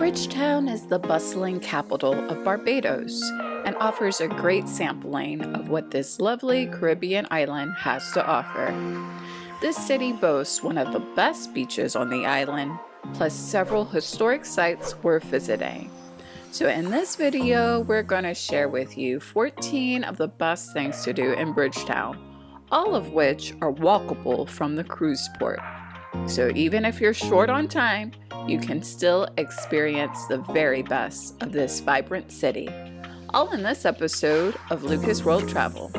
Bridgetown is the bustling capital of Barbados and offers a great sampling of what this lovely Caribbean island has to offer. This city boasts one of the best beaches on the island, plus several historic sites worth visiting. So in this video, we're going to share with you 14 of the best things to do in Bridgetown, all of which are walkable from the cruise port. So even if you're short on time, you can still experience the very best of this vibrant city. All in this episode of Lucas World Travel.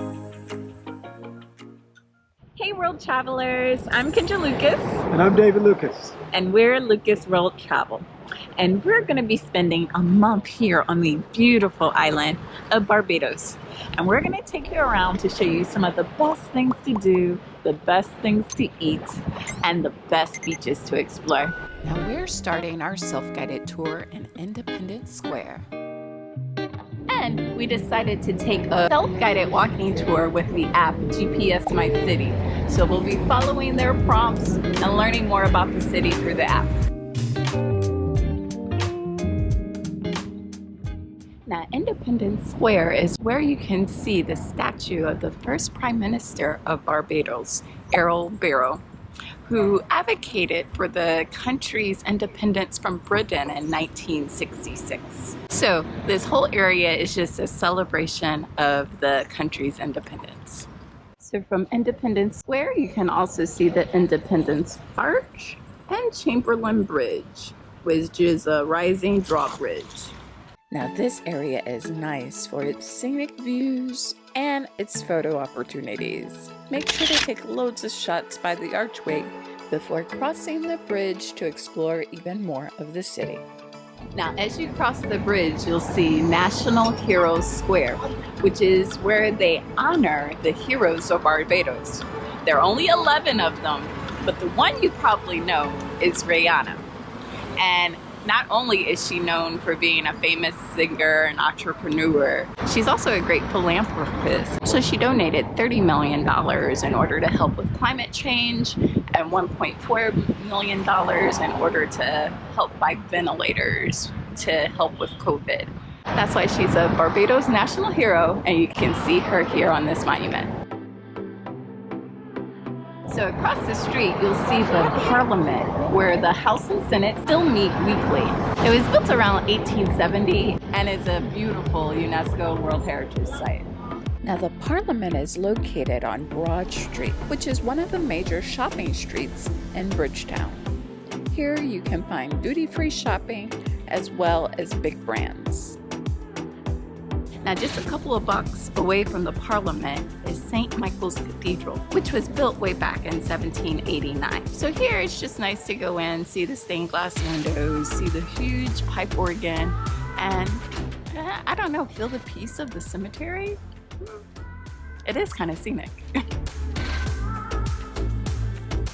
Hey World Travelers, I'm Kendra Lucas. And I'm David Lucas. And we're Lucas World Travel. And we're going to be spending a month here on the beautiful island of Barbados. And we're going to take you around to show you some of the best things to do, the best things to eat, and the best beaches to explore. Now we're starting our self-guided tour in Independence Square. And we decided to take a self-guided walking tour with the app GPS My City. So we'll be following their prompts and learning more about the city through the app. Now, Independence Square is where you can see the statue of the first Prime Minister of Barbados, Errol Barrow, who advocated for the country's independence from Britain in 1966. So this whole area is just a celebration of the country's independence. So from Independence Square, you can also see the Independence Arch and Chamberlain Bridge, which is a rising drawbridge. Now this area is nice for its scenic views and its photo opportunities. Make sure to take loads of shots by the archway before crossing the bridge to explore even more of the city. Now as you cross the bridge, you'll see National Heroes Square, which is where they honor the heroes of Barbados. There are only 11 of them, but the one you probably know is Rihanna. And not only is she known for being a famous singer and entrepreneur, she's also a great philanthropist. So she donated $30 million in order to help with climate change and $1.4 million in order to help buy ventilators to help with COVID. That's why she's a Barbados national hero, and you can see her here on this monument. So across the street, you'll see the Parliament, where the House and Senate still meet weekly. It was built around 1870 and is a beautiful UNESCO World Heritage Site. Now the Parliament is located on Broad Street, which is one of the major shopping streets in Bridgetown. Here you can find duty-free shopping as well as big brands. Now just a couple of blocks away from the Parliament is St. Michael's Cathedral, which was built way back in 1789. So here it's just nice to go in, see the stained glass windows, see the huge pipe organ, and I don't know, feel the peace of the cemetery. It is kind of scenic.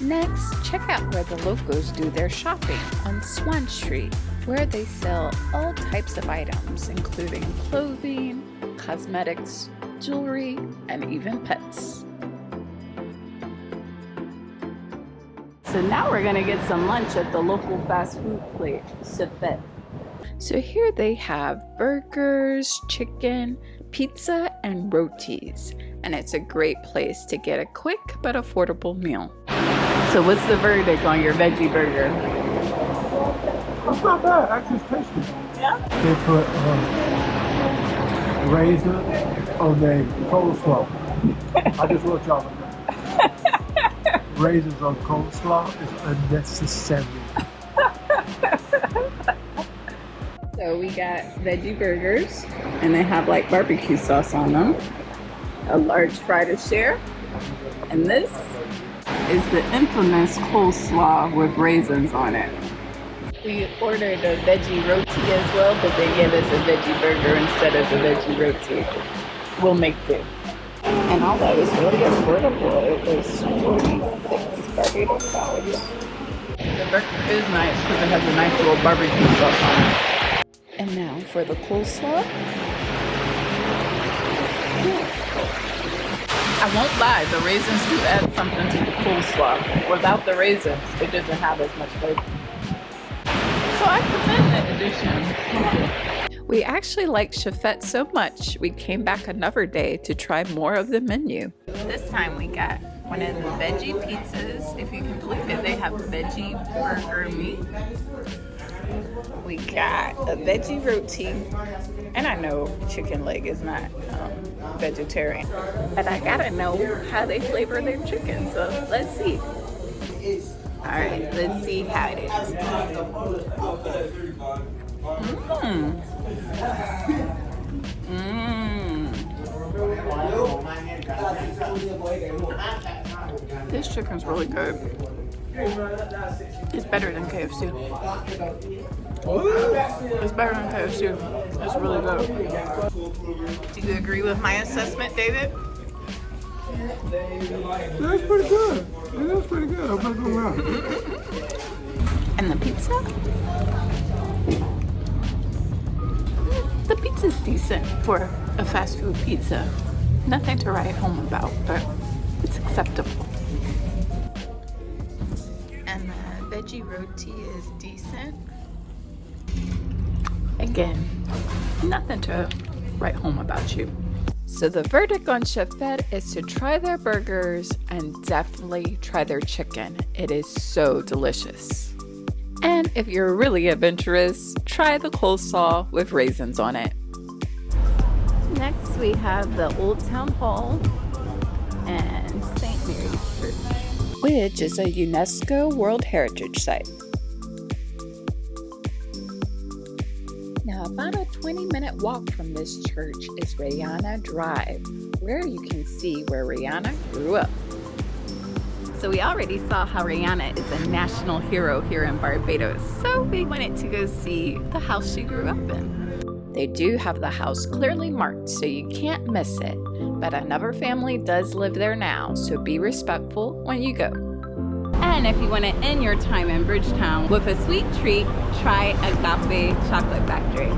Next, check out where the locals do their shopping on Swan Street, where they sell all types of items, including clothing, cosmetics, jewelry, and even pets. So now we're gonna get some lunch at the local fast food place, Chefette. So here they have burgers, chicken, pizza, and rotis, and it's a great place to get a quick but affordable meal. So what's the verdict on your veggie burger? It's not bad. Actually, it's tasty. Yeah? They put raisin on their coleslaw. I just want y'all to know. Raisins on coleslaw is unnecessary. So we got veggie burgers, and they have like barbecue sauce on them. A large fry to share. And this is the infamous coleslaw with raisins on it. We ordered a veggie roti as well, but they gave us a veggie burger instead of the veggie roti. We'll make do. And all that was really affordable. It was 46 Barbados dollars. The burger is nice because it has a nice little barbecue sauce on it. And now for the coleslaw. I won't lie, the raisins do add something to the coleslaw. Without the raisins, it doesn't have as much flavor. So I commend the celebration. We actually liked Chefette so much, we came back another day to try more of the menu. This time we got one of the veggie pizzas. If you can believe it, they have veggie burger meat. We got a veggie roti, and I know chicken leg is not vegetarian, but I gotta know how they flavor their chicken, so let's see. Alright, let's see how it is. This chicken's really good. It's better than KFC. It's better than KFC. It's really good. Do you agree with my assessment, David? That's pretty good. That's pretty good. I'm not gonna lie. And the pizza? The pizza's decent for a fast food pizza. Nothing to write home about, but it's acceptable. And the veggie roti is decent. Again, nothing to write home about you. So the verdict on Chefette is to try their burgers and definitely try their chicken. It is so delicious. And if you're really adventurous, try the coleslaw with raisins on it. Next we have the Old Town Hall and St. Mary's Church, which is a UNESCO World Heritage Site. Now, about a 20-minute walk from this church is Rihanna Drive, where you can see where Rihanna grew up. So we already saw how Rihanna is a national hero here in Barbados, so we wanted to go see the house she grew up in. They do have the house clearly marked, so you can't miss it, but another family does live there now, so be respectful when you go. And if you want to end your time in Bridgetown with a sweet treat, try Agapey Chocolate Factory.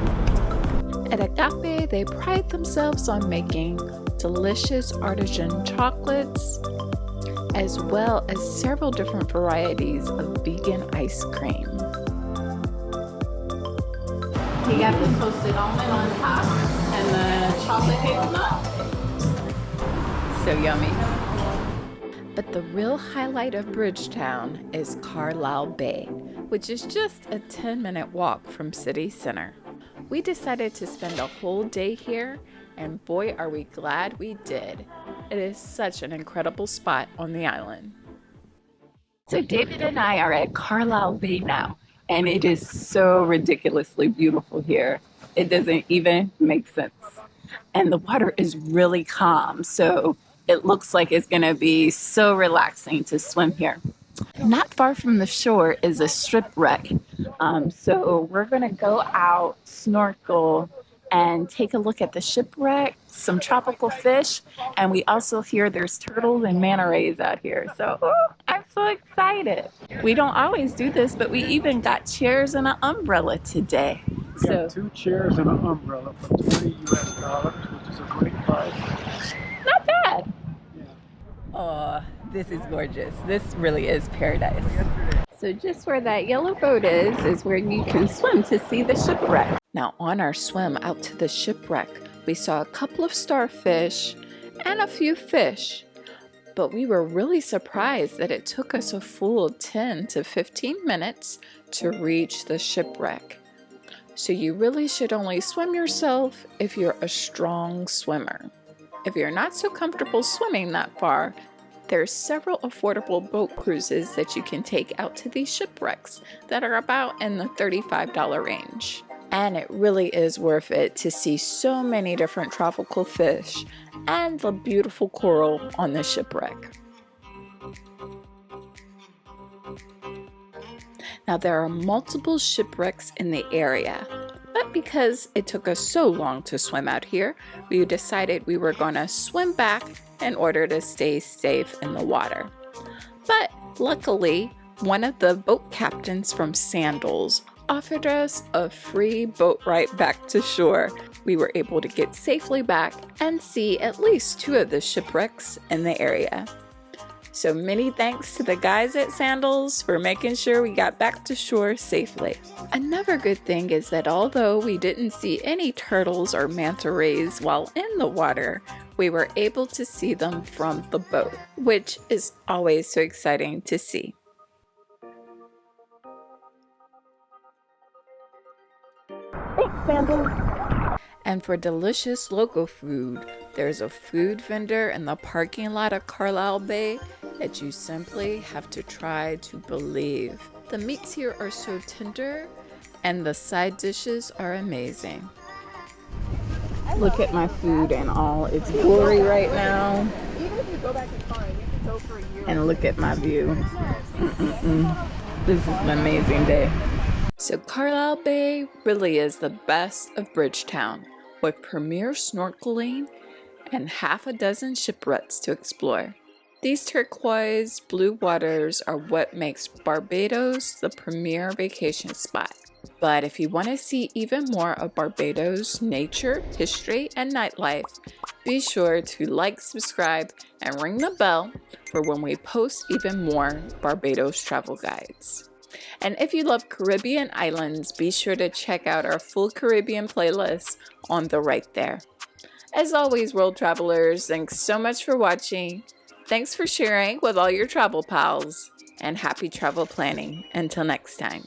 At Agapey, they pride themselves on making delicious artisan chocolates, as well as several different varieties of vegan ice cream. You got the toasted almond on top and the chocolate hazelnut. So yummy. But the real highlight of Bridgetown is Carlisle Bay, which is just a 10-minute walk from city center. We decided to spend a whole day here, and boy are we glad we did. It is such an incredible spot on the island. So David and I are at Carlisle Bay now, and it is so ridiculously beautiful here. It doesn't even make sense. And the water is really calm, so it looks like it's gonna be so relaxing to swim here. Not far from the shore is a shipwreck. So we're gonna go out, snorkel, and take a look at the shipwreck, some tropical fish, and we also hear there's turtles and manta rays out here. So I'm so excited. We don't always do this, but we even got chairs and an umbrella today. We got 2 chairs and an umbrella for $20 US, which is a great price. Not bad. Yeah. Oh, this is gorgeous. This really is paradise. So just where that yellow boat is where you can swim to see the shipwreck. Now, on our swim out to the shipwreck, we saw a couple of starfish and a few fish, but we were really surprised that it took us a full 10 to 15 minutes to reach the shipwreck. So you really should only swim yourself if you're a strong swimmer. If you're not so comfortable swimming that far, there's several affordable boat cruises that you can take out to these shipwrecks that are about in the $35 range. And it really is worth it to see so many different tropical fish and the beautiful coral on the shipwreck. Now, there are multiple shipwrecks in the area, but because it took us so long to swim out here, we decided we were going to swim back in order to stay safe in the water. But luckily, one of the boat captains from Sandals offered us a free boat ride back to shore. We were able to get safely back and see at least 2 of the shipwrecks in the area. So many thanks to the guys at Sandals for making sure we got back to shore safely. Another good thing is that although we didn't see any turtles or manta rays while in the water, we were able to see them from the boat, which is always so exciting to see. Thanks, Sandals. And for delicious local food, there's a food vendor in the parking lot of Carlisle Bay that you simply have to try to believe. The meats here are so tender and the side dishes are amazing. Look at my food in all its glory right now. And look at my view. This is an amazing day. So Carlisle Bay really is the best of Bridgetown, with premier snorkeling and half a dozen shipwrecks to explore. These turquoise blue waters are what makes Barbados the premier vacation spot. But if you want to see even more of Barbados' nature, history, and nightlife, be sure to like, subscribe, and ring the bell for when we post even more Barbados travel guides. And if you love Caribbean islands, be sure to check out our full Caribbean playlist on the right there. As always, world travelers, thanks so much for watching. Thanks for sharing with all your travel pals, and happy travel planning. Until next time.